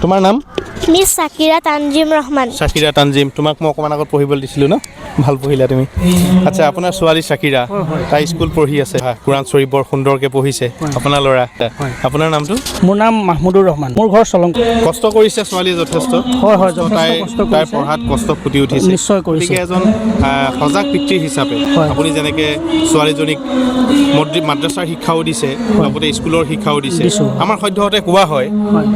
তোমাৰ নাম? মিস সাকিৰা তানজিম ৰহমান। শাকিৰা তানজিম, তোমাক মই অকণমান আগত পঢ়িবলৈ দিছিলোঁ ন? ভাল পঢ়িলা তুমি। আচ্ছা, আপোনাৰ ছোৱালী শাকিৰা, তাই স্কুল পঢ়ি আছে, কোৰাণ শ্বৰীফ বৰ সুন্দৰকৈ পঢ়িছে। আপোনাৰ ল'ৰা, আপোনাৰ নামটো? মোৰ নাম মাহমুদুৰ ৰহমান, মোৰ ঘৰ চলং। কষ্ট কৰিছে ছোৱালীয়ে যথেষ্ট। হয় হয়, ত' যথেষ্ট কষ্ট তাই কৰিছে। পঢ়াত কষ্ট ফুটি উঠিছে। নিশ্চয় কৰিছে। গতিকে এজন সজাগ পিতৃ হিচাপে হয়। আপুনি যেনেকৈ ছোৱালীজনীক মাদ্ৰাছাৰ শিক্ষাও দিছে, লগতে স্কুলৰ শিক্ষাও দিছে। দিছোঁ। আমাৰ সদ্যহতে কোৱা হয় হয়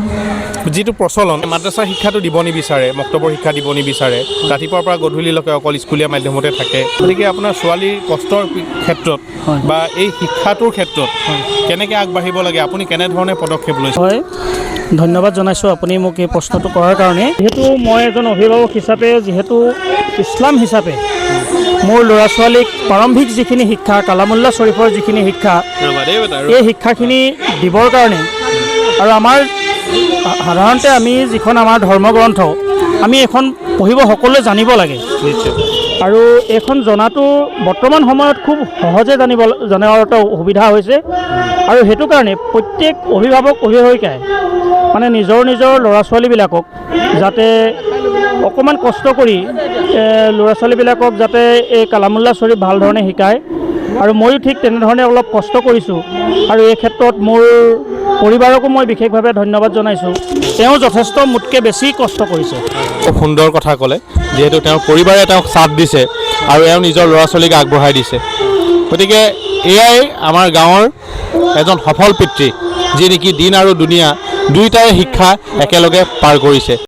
যিটো প্ৰচলন, মাদ্ৰাছাৰ শিক্ষাটো দিব নিবিচাৰে, মক্তবৰ শিক্ষা দিব নিবিচাৰে, ৰাতিপুৱাৰ পৰা গধূলিলৈকে অকল স্কুলীয়া মাধ্যমতে থাকে। গতিকে আপোনাৰ ছোৱালীৰ কষ্টৰ ক্ষেত্ৰত হয়। বা এই শিক্ষাটোৰ ক্ষেত্ৰত কেনেকৈ আগবাঢ়িব লাগে, আপুনি কেনেধৰণে পদক্ষেপ লৈছে? হয়, ধন্যবাদ জনাইছোঁ আপুনি মোক এই প্ৰশ্নটো কৰাৰ কাৰণে। যিহেতু মই এজন অভিভাৱক হিচাপে, যিহেতু ইছলাম হিচাপে মোৰ ল'ৰা ছোৱালীক প্ৰাৰম্ভিক যিখিনি শিক্ষা, কালামুল্লাহ শ্বৰীফৰ যিখিনি শিক্ষা, এই শিক্ষাখিনি দিবৰ কাৰণে, আৰু আমাৰ সাধাৰণতে আমি যিখন আমাৰ ধৰ্মগ্ৰন্থ, আমি এখন পঢ়িব সকলোৱে জানিব লাগে। নিশ্চয়। আৰু এইখন জনাটো বৰ্তমান সময়ত খুব সহজে জনাৰ এটা সুবিধা হৈছে। আৰু সেইটো কাৰণে প্ৰত্যেক অভিভাৱিকাই মানে নিজৰ ল'ৰা ছোৱালীবিলাকক যাতে অকণমান কষ্ট কৰি ল'ৰা ছোৱালীবিলাকক যাতে এই কালামুল্লাহ শ্বৰীফ ভাল ধৰণে শিকায়। আৰু ময়ো ঠিক তেনেধৰণে অলপ কষ্ট কৰিছোঁ, আৰু এই ক্ষেত্ৰত মোৰ পৰিবাৰকো মই বিশেষভাৱে ধন্যবাদ জনাইছোঁ। তেওঁ যথেষ্ট মোতকৈ বেছি কষ্ট কৰিছে। খুব সুন্দৰ কথা ক'লে, যিহেতু তেওঁৰ পৰিবাৰে তেওঁক চাথ দিছে আৰু এওঁ নিজৰ ল'ৰা ছোৱালীক আগবঢ়াই দিছে। গতিকে এয়াই আমাৰ গাঁৱৰ এজন সফল পিতৃ, যি নেকি দিন আৰু দুনীয়া দুয়োটাই শিক্ষা একেলগে পাৰ কৰিছে।